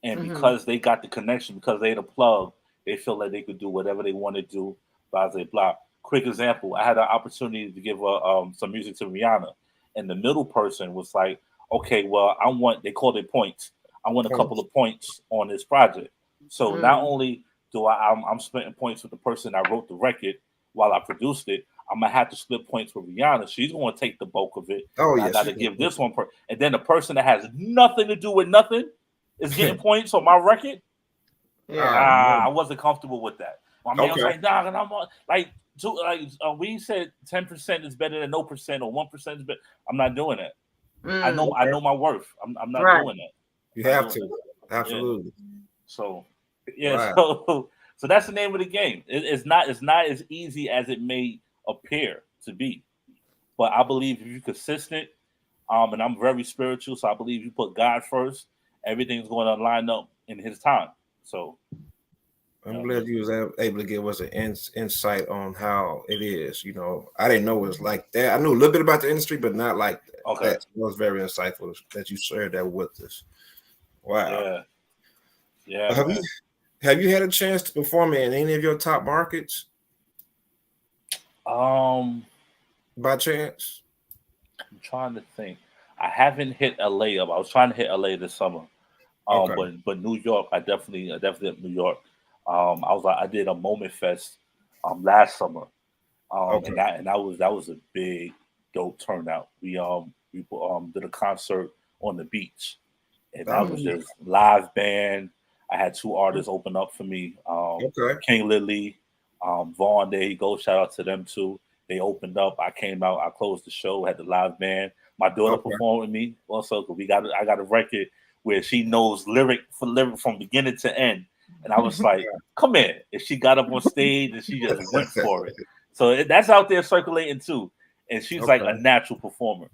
and because they got the connection, because they the plug, they feel like they could do whatever they want to do. Blah blah blah. Quick example: I had an opportunity to give some music to Rihanna, and the middle person was like, "Okay, well, they called it points. I want a couple of points on this project." So not only do I'm splitting points with the person that wrote the record while I produced it, I'm gonna have to split points with Rihanna. She's gonna take the bulk of it. I gotta give this one and then the person that has nothing to do with nothing is getting points on my record. I wasn't comfortable with that. My man was like, "Dog," and I'm like, we said 10% is better than no percent, or 1% is better. I'm not doing that. I know my worth. I'm not doing that. You have to. Absolutely. Yeah. So so that's the name of the game. It's not as easy as it may appear to be, but I believe if you're consistent, and I'm very spiritual, so I believe you put God first, everything's going to line up in His time. So I'm glad you was able to give us an insight on how it is. I didn't know it was like that. I knew a little bit about the industry, but not like that. Okay, it was very insightful that you shared that with us. Wow. Yeah. Have you had a chance to perform in any of your top markets? By chance? I'm trying to think. I haven't hit LA up. I was trying to hit LA this summer. But New York, I definitely hit New York. I did a Moment Fest last summer. And that was a big dope turnout. We did a concert on the beach. And that was just live band. I had 2 artists open up for me. King Lily, Vaughn, there you go. Shout out to them too. They opened up. I came out. I closed the show. Had the live band. My daughter performed with me also. Cause I got a record where she knows lyric from beginning to end. And I was like, "Come here!" And she got up on stage and she just went for it. So that's out there circulating too. And she's like a natural performer.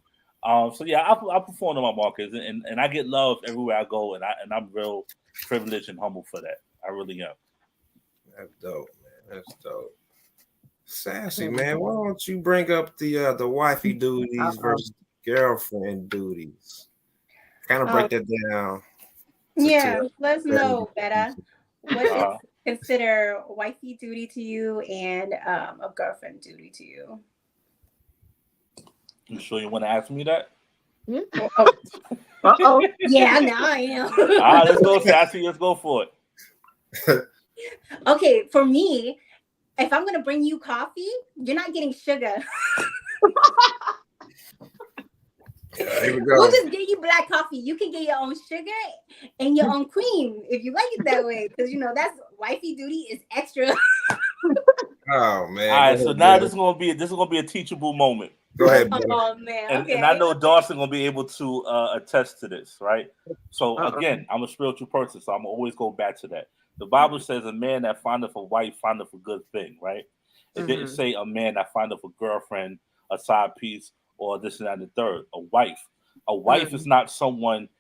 So yeah, I perform in my markets, and I get love everywhere I go, and I'm real privileged and humble for that. I really am. That's dope, man. That's dope. Sassy, man. Why don't you bring up the wifey duties versus girlfriend duties? Kind of break that down. Let's know, Betta. What is consider wifey duty to you and a girlfriend duty to you? You sure you want to ask me that? Yeah, now I am. All right, let's go, Sassy. Let's go for it. Okay, for me, if I'm gonna bring you coffee, you're not getting sugar. Here we go. We'll just get you black coffee. You can get your own sugar and your own cream if you like it that way, because that's wifey duty is extra. Oh man! All right, so now this is gonna be a teachable moment. Go ahead. Oh man! And I know Dawson gonna be able to attest to this, right? So again, I'm a spiritual person, so I'm always go back to that. The Bible says, "A man that findeth a wife findeth a good thing," right? It didn't say a man that findeth a girlfriend, a side piece, or this and that and the third. A wife is not someone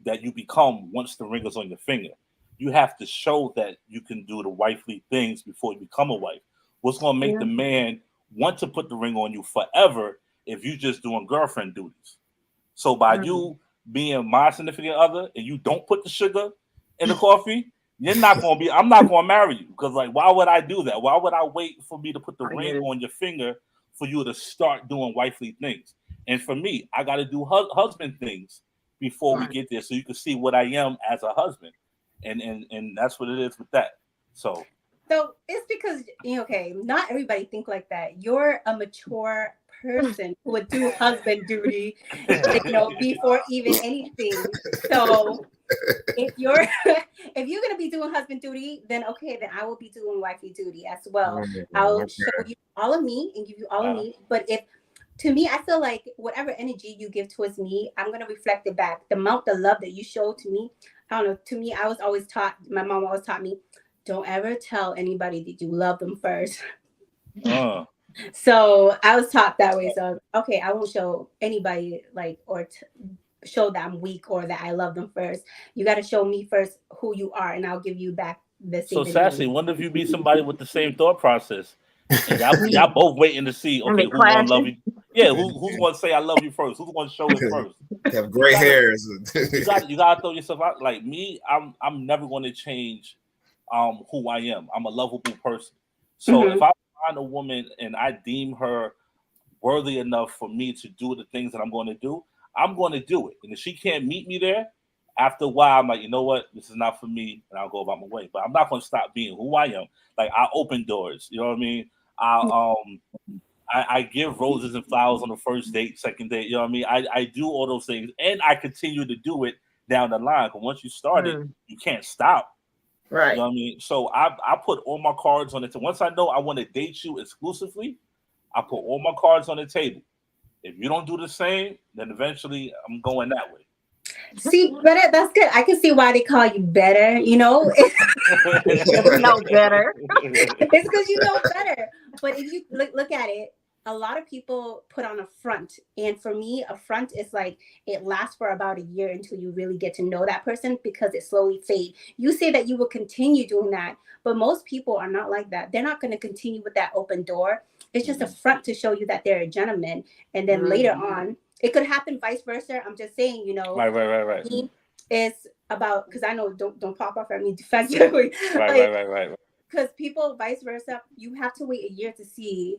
that you become once the ring is on your finger. You have to show that you can do the wifely things before you become a wife. What's going to make the man want to put the ring on you forever if you just doing girlfriend duties? So by you being my significant other and you don't put the sugar in the coffee, you're not going to be, I'm not going to marry you. Because like, why would I do that? Why would I wait for me to put the ring on your finger for you to start doing wifely things? And for me, I got to do husband things before we get there so you can see what I am as a husband. And that's what it is with that. So it's because, okay, not everybody think like that. You're a mature person who would do husband duty, before even anything. So if you're gonna be doing husband duty, then okay, then I will be doing wifey duty as well. I'll show you all of me and give you all of me. But to me, I feel like whatever energy you give towards me, I'm gonna reflect it back. The amount of love that you show to me, I don't know. To me, I was always taught. My mom always taught me, don't ever tell anybody that you love them first. So I was taught that way. So, okay, I won't show anybody show that I'm weak or that I love them first. You got to show me first who you are, and I'll give you back the same. So, Sassy, wonder if you be somebody with the same thought process. And y'all both waiting to see, okay, who's going to love you? Yeah, who's going to say I love you first? Who's going to show it first? Have gray hairs. you got to throw yourself out. Like me, I'm never going to change who I am. I'm a lovable person. So if I find a woman and I deem her worthy enough for me to do the things that I'm going to do, I'm going to do it. And if she can't meet me there, after a while, I'm like, you know what? This is not for me, and I'll go about my way. But I'm not going to stop being who I am. Like, I open doors. You know what I mean? I give roses and flowers on the first date, second date. You know what I mean? I do all those things, and I continue to do it down the line. Because once you start it, you can't stop. Right. You know what I mean? So I put all my cards on it. So once I know I want to date you exclusively, I put all my cards on the table. If you don't do the same, then eventually I'm going that way. See, Betta, that's good. I can see why they call you Betta, You know better. It's because you know better. But if you look at it, a lot of people put on a front. And for me, a front is like, it lasts for about a year until you really get to know that person because it slowly fades. You say that you will continue doing that, but most people are not like that. They're not going to continue with that open door. It's just a front to show you that they're a gentleman. And then later on, it could happen vice versa. I'm just saying, Right. It's about, because I know don't pop off at me defensively. Right. Because people vice versa, you have to wait a year to see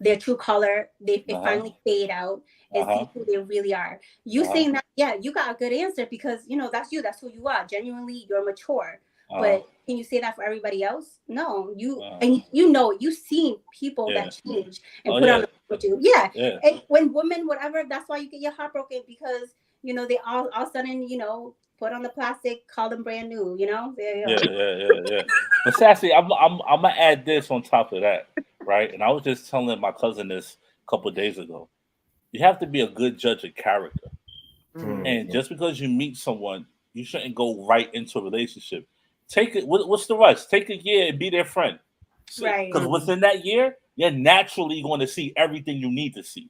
their true color. They finally fade out and see who they really are. You saying that, you got a good answer because that's you, that's who you are. Genuinely, you're mature. But can you say that for everybody else? No, and you've seen people that change and put on with you. Yeah. And when women, whatever, that's why you get your heart broken because they all of a sudden, put on the plastic, call them brand new, Yeah. But Sassy, I'm gonna add this on top of that, right? And I was just telling my cousin this a couple of days ago. You have to be a good judge of character. And just because you meet someone, you shouldn't go right into a relationship. Take it. What's the rush? Take a year and be their friend. Right. Because within that year, you're naturally going to see everything you need to see.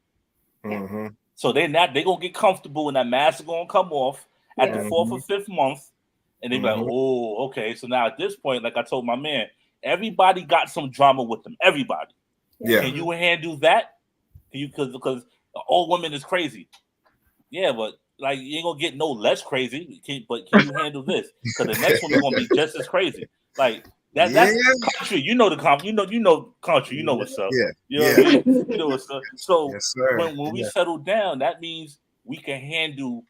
So they're gonna get comfortable, and that mask is gonna come off at the 4th or 5th month, and they be like, "Oh, okay." So now at this point, like I told my man, everybody got some drama with them. Everybody. Yeah. Can you handle that? Can you? Because all women is crazy. Yeah, but. Like you ain't gonna get no less crazy, but can you handle this? Because the next one is gonna be just as crazy. Like that's country. You know the country. You know country. You know what's up. Yeah. You know what I mean? You know what's up. So yes, when we settle down, that means we can handle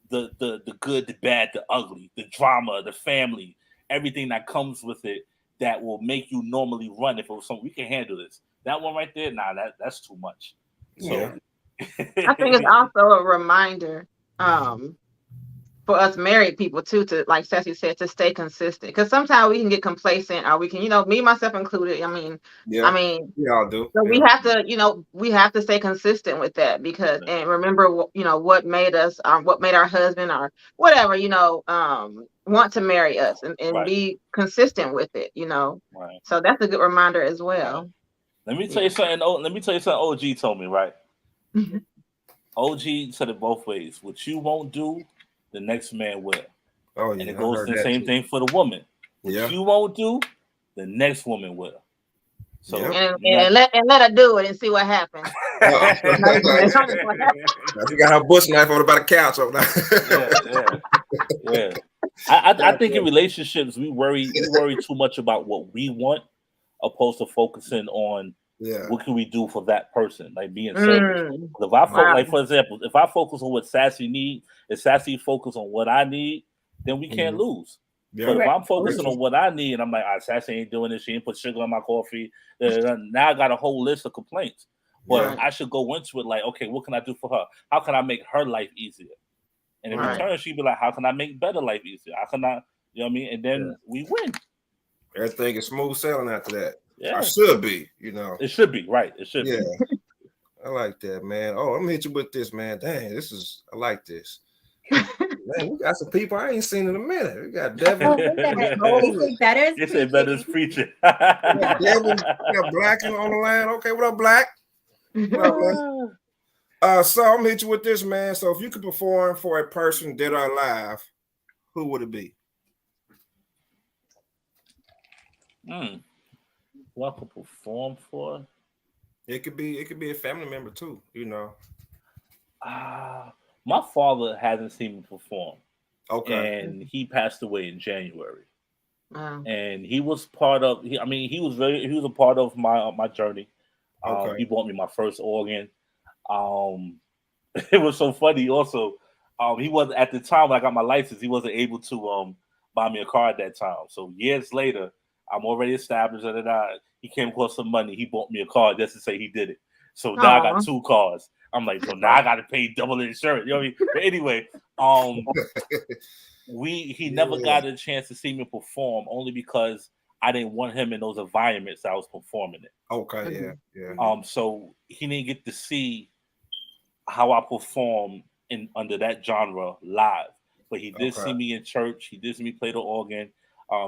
the good, the bad, the ugly, the drama, the family, everything that comes with it that will make you normally run. If it was something we can handle this. That one right there, that's too much. So I think it's also a reminder. For us married people too, to like Sassy said, to stay consistent, because sometimes we can get complacent, or we can, me myself included. We all do. So we have to, stay consistent with that because, and remember, what made us, what made our husband or whatever, want to marry us and be consistent with it, Right. So that's a good reminder as well. Right. Let me tell you something. OG told me, right? OG said it both ways. What you won't do, the next man will. Oh, yeah. And it goes the same thing for the woman. What you won't do, the next woman will. So and let her do it and see what happens. You got her bush knife on about the couch over there. I think in relationships we worry too much about what we want, opposed to focusing on what can we do for that person, like being selfish. If I like, for example, if I focus on what Sassy needs, if Sassy focus on what I need, then we can't lose. But if I'm focusing on what I need and I'm like, Sassy ain't doing this, she ain't put sugar on my coffee, now I got a whole list of complaints. But I should go into it like, okay, what can I do for her? How can I make her life easier? And in return, she'd be like, how can I make better life easier? How can I, you know what I mean? And then we win. Everything is smooth sailing after that. Yeah. It should be, you know. It should be, right. It should be. I like that, man. Oh, I'm gonna hit you with this, man. Dang, I like this. Man, we got some people I ain't seen in a minute. We got Devin. They say Betta's preaching. Devin, we got Black on the line. Okay, what up, Black? What up, man? So I'm gonna hit you with this, man. So if you could perform for a person dead or alive, who would it be? Who I could perform for? It could be a family member too, you know. My father hasn't seen me perform. Okay. And he passed away in January. And he was part of he was a part of my journey. He bought me my first organ. It was so funny also. He wasn't at the time when I got my license, he wasn't able to buy me a car at that time. So years later, I'm already established that he came across some money. He bought me a car just to say he did it. So now I got 2 cars. I'm like, so now I got to pay double the insurance. You know what I mean? But anyway, he never got a chance to see me perform only because I didn't want him in those environments I was performing in. Okay, yeah. So he didn't get to see how I perform under that genre live. But he did see me in church. He did see me play the organ.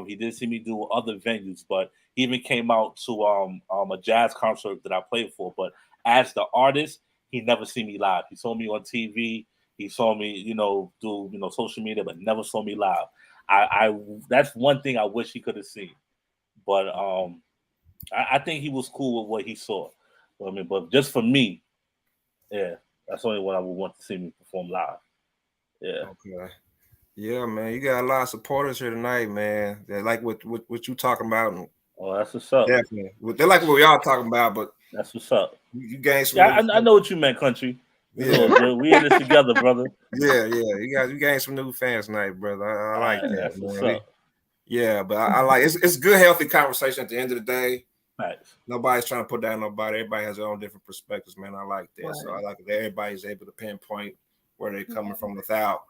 He did see me do other venues, but he even came out to a jazz concert that I played for. But as the artist, he never seen me live. He saw me on TV. He saw me, do social media, but never saw me live. That's one thing I wish he could have seen. But I think he was cool with what he saw. I mean, but just for me, that's the only one I would want to see me perform live. Yeah. Okay. Yeah, man, you got a lot of supporters here tonight, man. They like what you talking about. Oh, that's what's up. Definitely, they like what we all talking about. But that's what's up. You gained some. Yeah, I know what you meant, country. Yeah, we in this together, brother. Yeah. You gained some new fans tonight, brother. I like that. That's man. What's up. Yeah, but I like it's good, healthy conversation at the end of the day. Nice. Nobody's trying to put down nobody. Everybody has their own different perspectives, man. I like that. Right. So I like that everybody's able to pinpoint where they're coming from without,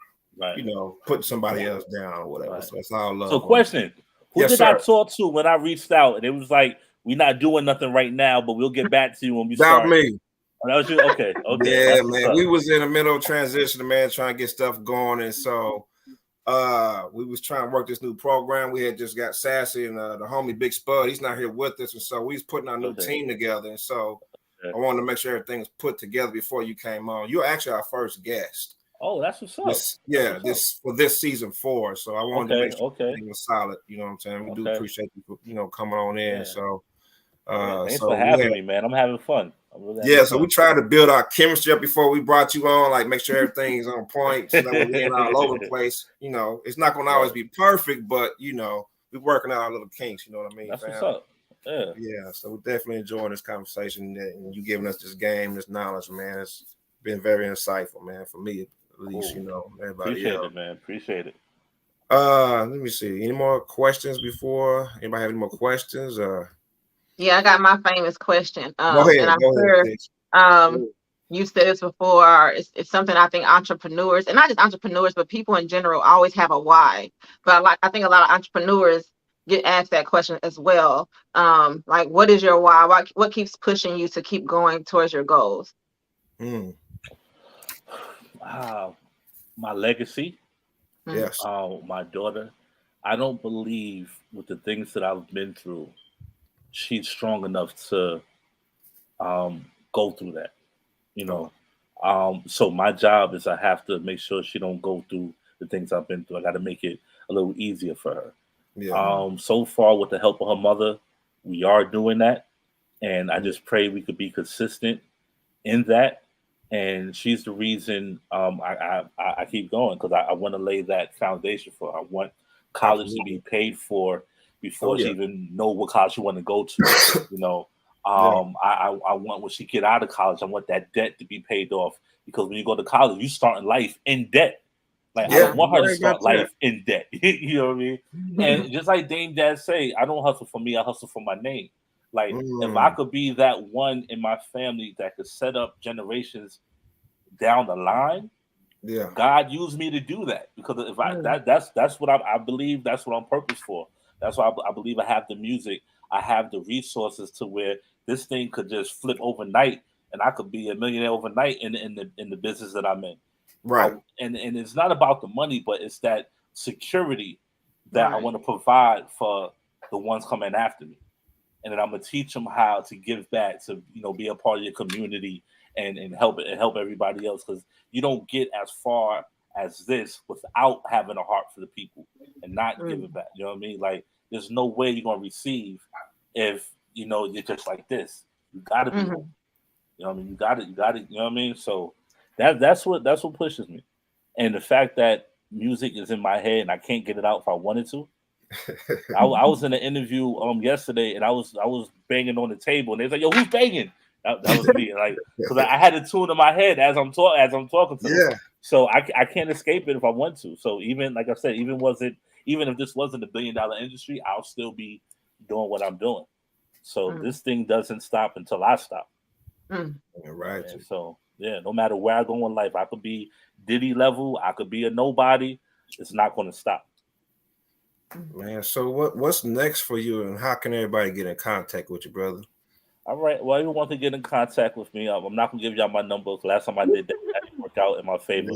putting somebody else down or whatever. Right. So it's all love. So question, who did I talk to when I reached out? And it was like, we're not doing nothing right now, but we'll get back to you when we start. About me. Oh, that was you? Okay. Yeah, man. We was in the middle of transition, man, trying to get stuff going. And so we was trying to work this new program. We had just got Sassy and the homie Big Spud. He's not here with us. And so we was putting our new team together. And so I wanted to make sure everything was put together before you came on. You're actually our first guest. Oh, that's what's up. This season 4. So I wanted to make sure everything was solid. You know what I'm saying? We do appreciate you coming on in. Yeah. So thanks for having me, man. I'm having fun. So we tried to build our chemistry up before we brought you on, like make sure everything's on point, so that we're in all over the place. It's not going to always be perfect, but we're working out our little kinks. You know what I mean? That's what's up. Yeah. So we're definitely enjoying this conversation and you giving us this game, this knowledge, man. It's been very insightful, man. For me, at least, everybody Appreciate else. It, man. Appreciate it. Let me see. Any more questions before? Anybody have any more questions? Yeah, I got my famous question. Go ahead. And I'm sure you said this before. It's something I think entrepreneurs, and not just entrepreneurs, but people in general, always have a why. But I think a lot of entrepreneurs get asked that question as well. Like, what is your why? What keeps pushing you to keep going towards your goals? My legacy. Yes. My daughter. I don't believe with the things that I've been through, she's strong enough to go through that, So my job is I have to make sure she don't go through the things I've been through. I got to make it a little easier for her. Yeah. So far, with the help of her mother, we are doing that, and I just pray we could be consistent in that. And she's the reason I keep going, because I want to lay that foundation for her. I want college to be paid for before she even know what college she want to go to. You know, I want when she get out of college, I want that debt to be paid off, because when you go to college, you start in life in debt. Like, I don't want her to start life in debt. You know what I mean? And just like Dame Dad say, I don't hustle for me, I hustle for my name. Like, if I could be that one in my family that could set up generations down the line, God used me to do that. Because if that's what I believe, that's what I'm purpose for. That's why I believe I have the music, I have the resources to where this thing could just flip overnight, and I could be a millionaire overnight in the business that I'm in. Right. And it's not about the money, but it's that security that I want to provide for the ones coming after me. And then I'm gonna teach them how to give back, to be a part of your community and help everybody else, because you don't get as far as this without having a heart for the people and not give it back. You know what I mean? Like, there's no way you're gonna receive if you're just like this. You gotta be. You know what I mean? You got it. You know what I mean? So that's what pushes me, and the fact that music is in my head and I can't get it out if I wanted to. I was in an interview yesterday, and I was banging on the table, and they was like, "Yo, who's banging?" That was me, like, because I had a tune in my head as I'm talking to them. So I can't escape it if I want to. So even, like I said, even if this wasn't a $1 billion industry, I'll still be doing what I'm doing. So this thing doesn't stop until I stop. Right. And so no matter where I go in life, I could be Diddy level, I could be a nobody. It's not going to stop. Man, so what's next for you, and how can everybody get in contact with you, brother? All right. Well, if you want to get in contact with me, I'm not gonna give y'all my number. Last time I did that, that didn't work out in my favor.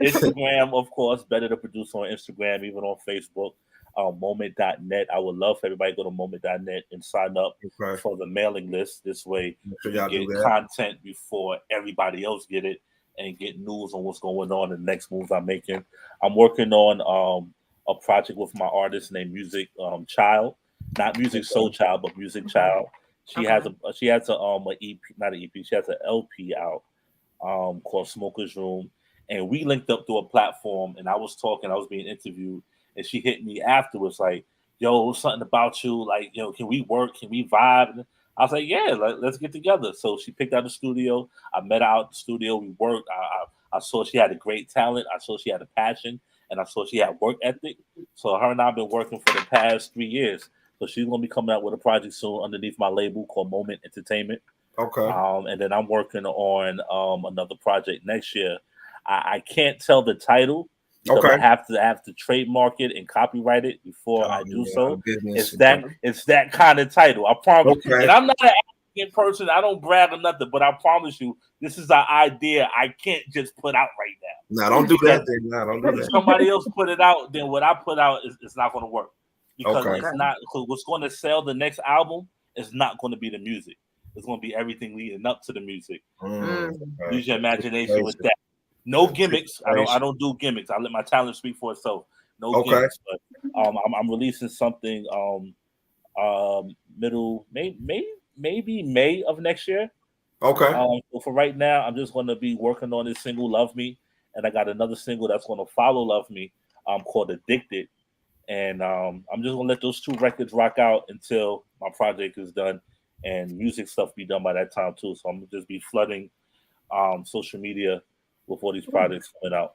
Instagram, of course, Betta the producer on Instagram, even on Facebook. Moment.net. I would love for everybody to go to moment.net and sign up for the mailing list. This way you get content before everybody else get it, and get news on what's going on and the next moves I'm making. I'm working on a project with my artist named Music Child, not Music Soul Child, but Music Child. She has a EP, not an EP. She has an LP out called Heatmakerz Room, and we linked up through a platform. And I was being interviewed, and she hit me afterwards like, "Yo, something about you, like, can we work? Can we vibe?" And I was like, "Yeah, let's get together." So she picked out the studio. I met her out the studio. We worked. I saw she had a great talent. I saw she had a passion. And I saw she had work ethic. So her and I have been working for the past 3 years. So she's going to be coming out with a project soon underneath my label called Moment Entertainment. Okay. And then I'm working on another project next year. I can't tell the title because I have to trademark it and copyright it before I do so. It's that kind of title. I promise. Okay. And I'm not an arrogant person. I don't brag or nothing, but I promise you, this is an idea I can't just put out right now. No, don't do that. Don't do that. If somebody else put it out, then what I put out is not going to work, because it's not. What's going to sell the next album is not going to be the music. It's going to be everything leading up to the music. Use your imagination with that. No gimmicks. I don't do gimmicks. I let my talent speak for itself. No gimmicks. But I'm releasing something maybe May of next year. Okay. So for right now, I'm just going to be working on this single, Love Me. And I got another single that's going to follow Love Me called Addicted. And I'm just going to let those 2 records rock out until my project is done and music stuff be done by that time too. So I'm going to just be flooding social media with all these projects coming out.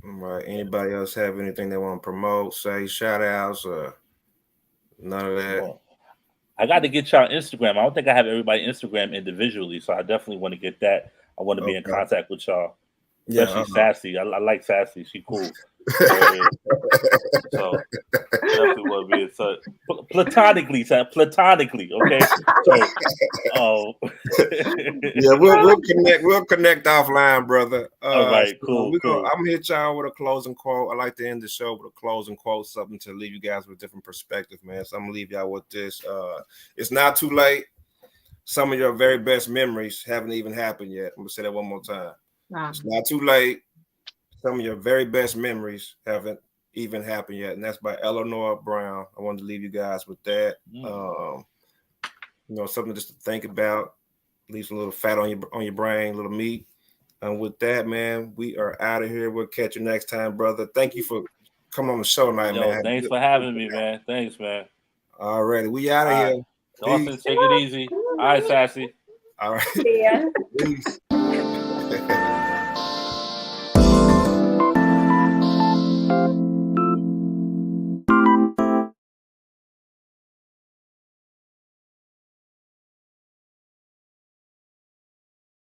All right. Anybody else have anything they want to promote, say, shout outs, or none of that? Well, I got to get y'all Instagram. I don't think I have everybody Instagram individually, so I definitely want to get that. I want to be in contact with y'all. Especially Sassy. I like Sassy. She cool. So definitely want to be so platonically, okay. So, we'll connect offline, brother. All right, cool. I'm gonna hit y'all with a closing quote. I like to end the show with a closing quote, something to leave you guys with a different perspective, man. So I'm gonna leave y'all with this. It's not too late some of your very best memories haven't even happened yet. I'm gonna say that one more time. Wow. It's not too late. Some of your very best memories haven't even happened yet, and that's by Eleanor Brown. I wanted to leave you guys with that. Something just to think about. Leave some little fat on your brain, little meat. And with that, man, we are out of here. We'll catch you next time, brother. Thank you for coming on the show tonight, man. Thanks for having me, man. Thanks, man. All righty. We out of here. Dawson, take it easy. All right, Sassy. All right. Yeah. Peace.